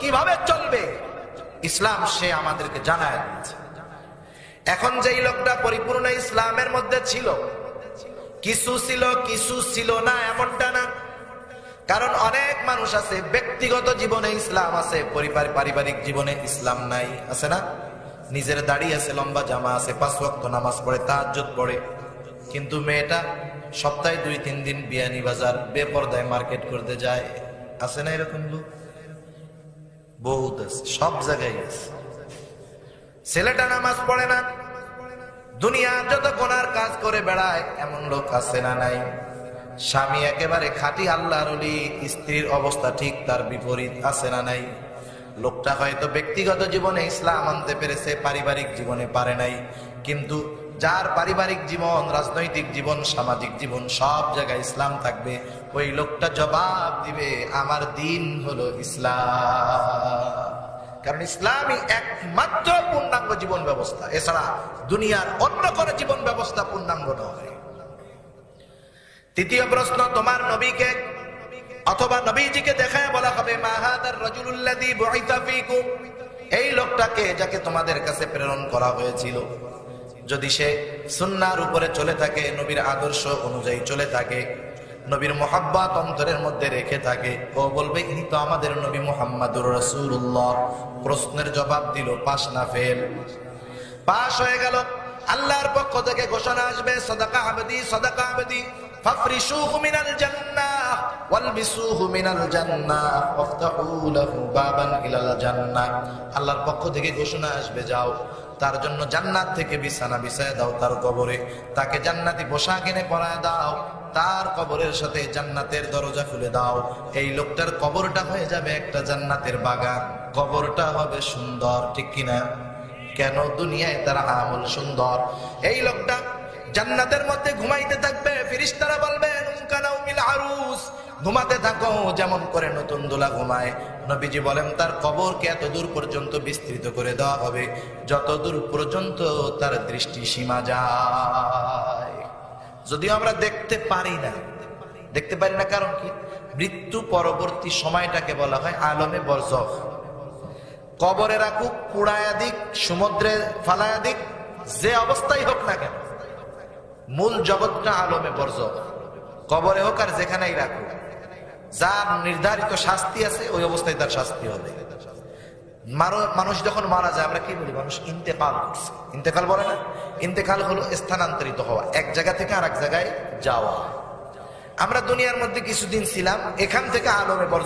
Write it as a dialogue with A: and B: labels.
A: কিভাবে চলবে ইসলাম সে আমাদেরকে জানায় দিয়েছে। এখন যেই লোকটা পরিপূর্ণ ইসলামের মধ্যে ছিল, কিছু ছিল কিছু ছিল না এমনটা না। কারণ অনেক মানুষ আছে ব্যক্তিগত জীবনে ইসলাম আছে, পারিবারিক জীবনে ইসলাম নাই, আছে না? নিজের দাড়ি আছে, লম্বা জামা আছে, 5 ওয়াক্ত নামাজ পড়ে, তাহাজ্জুদ পড়ে, কিন্তু মেয়েটা সপ্তাহে 2-3 দিন বিয়ানি বাজার বেপরদায় মার্কেট করতে যায়, আছে না এরকম লোক? বহুত আছে, সব জায়গায় আছে। ছেলেটা নামাজ পড়ে না, দুনিয়ার যত গুনার কাজ করে বেড়ায়, এমন লোক আছে না নাই? স্বামী একেবারে খাঁটি আল্লাহর ওলি, স্ত্রীর অবস্থা ঠিক তার বিপরীত, আছে না নাই? লোকটা হয়তো ব্যক্তিগত জীবনে ইসলাম আনতে পেরেছে, পারিবারিক জীবনে পারে নাই। কিন্তু যার পারিবারিক জীবন, রাজনৈতিক জীবন, সামাজিক জীবন সব জায়গায় ইসলাম থাকবে, ওই লোকটা জবাব দিবে আমার দিন হলো ইসলাম। কারণ ইসলামই একমাত্র পূর্ণাঙ্গ জীবন ব্যবস্থা, এছাড়া দুনিয়ার অন্য কোন জীবন ব্যবস্থা পূর্ণাঙ্গ নয়। তৃতীয় প্রশ্ন, তোমার নবীকে অথবা নবীজিকে দেখায় বলা হবে মা হাদার রাজুলুল্লাযী বুইসা ফীকুম, এই লোকটাকে যাকে তোমাদের কাছে প্রেরণ করা হয়েছিল, যদি সে সুন্নাহর উপরে চলে থাকে, নবীর আদর্শ অনুযায়ী চলে থাকে, নবীর মোহাব্বত অন্তরের মধ্যে রেখে থাকে, ও বলবে ইনি তো আমাদের নবী মুহাম্মাদুর রাসূলুল্লাহ। প্রশ্নের জবাব দিল পাস না ফেল? পাস হয়ে গেল। আল্লাহর পক্ষ থেকে ঘোষণা আসবে সাদাকা আবদি সাদাকা আবদি ফাফরিশুহু মিনাল জান্নাহ ওয়ালবিসুহু মিনাল জান্নাহ ওয়াফতাহু লাহু বাবান ইলাল জান্নাহ। আল্লাহর পক্ষ থেকে ঘোষণা আসবে, যাও তার জন্য জান্নাত থেকে বিছানা বিছায় দাও তার কবরে, তাকে জান্নাতি পোশাক এনে পরায় দাও, তার কবরের সাথে জান্নাতের দরজা খুলে দাও। এই লোকটার কবরটা হয়ে যাবে একটা জান্নাতের বাগান, কবরটা হবে সুন্দর, ঠিক কিনা? কেন? দুনিয়ায় তার আমল সুন্দর। এই লোকটা জান্নাতের মধ্যে ঘুমাইতে থাকবে, ফেরেশতারা বলবেন উমকানাউমিল আরুস, ঘুমাতে থাকো যেমন করে নতুন দোলা ঘুমায়। নবীজি বলেন তার কবরকে এত দূর পর্যন্ত বিস্তৃত করে দেওয়া হবে যত দূর পর্যন্ত তার দৃষ্টি সীমা যায়। যদিও আমরা দেখতে পারি না, কারণ কি? মৃত্যু পরবর্তী সময়টাকে বলা হয় আলমে বরজখ। কবরে রাখুক, পুড়ায়া দিক, সমুদ্রে ফালায়া দিক, যে অবস্থাই হোক না কেন, মূল জগৎটা আলমে বরজখ। কবরে হোক আর যেখানেই রাখুক, যার নির্ধারিত শাস্তি আছে ওই অবস্থায় তার শাস্তি হবে। মানুষ যখন মারা যায় আমরা কি বলি? মানুষ ইন্তেকাল করছে। ইন্তেকাল বলে না? ইন্তেকাল হলো স্থানান্তরিত হওয়া, এক জায়গা থেকে আরেক জায়গায় যাওয়া। আমরা দুনিয়ার মধ্যে কিছুদিন ছিলাম, এখান থেকে আলমে বরজখ